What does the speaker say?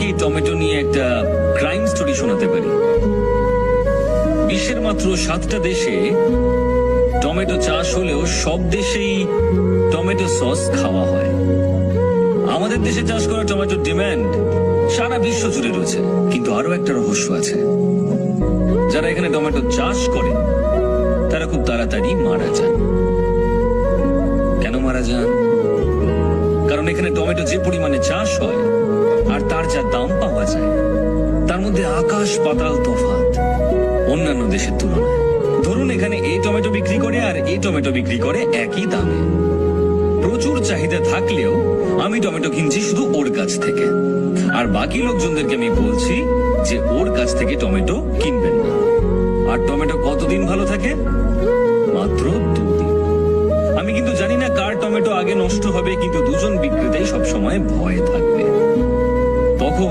এই টমেটো নিয়ে একটা ক্রাইম স্টোরি শোনাতে পারি। বিশ্বের মাত্র 7টা দেশে টমেটো চাষ হলেও সব দেশেই টমেটো সস খাওয়া হয়। আমাদের দেশে চাষ করা টমেটোর ডিমান্ড সারা বিশ্ব জুড়ে রয়েছে। কিন্তু আরো একটা রহস্য আছে, যারা এখানে টমেটো চাষ করে তারা খুব তাড়াতাড়ি মারা যান। কেন মারা যান? কারণ এখানে টমেটো যে পরিমাণে চাষ হয় আর তার যা দাম পাওয়া যায়, তার মধ্যে আকাশ পাতাল তফাৎ অন্যান্য দেশের তুলনায়। ধরুন এখানে এই টমেটো বিক্রি করে আর এই টমেটো বিক্রি করে একই দামে। প্রচুর চাহিদা থাকলেও আমি টমেটো কিনছি শুধু ওর কাছ থেকে, আর বাকি লোকজনদেরকে আমি বলছি যে ওর কাছ থেকে টমেটো কিনবেন না। আর টমেটো কতদিন ভালো থাকে? মাত্র 2 দিন। আমি কিন্তু জানি না কার টমেটো আগে নষ্ট হবে, কিন্তু দুজন বিক্রেতাই সবসময় ভয়ে থাকে।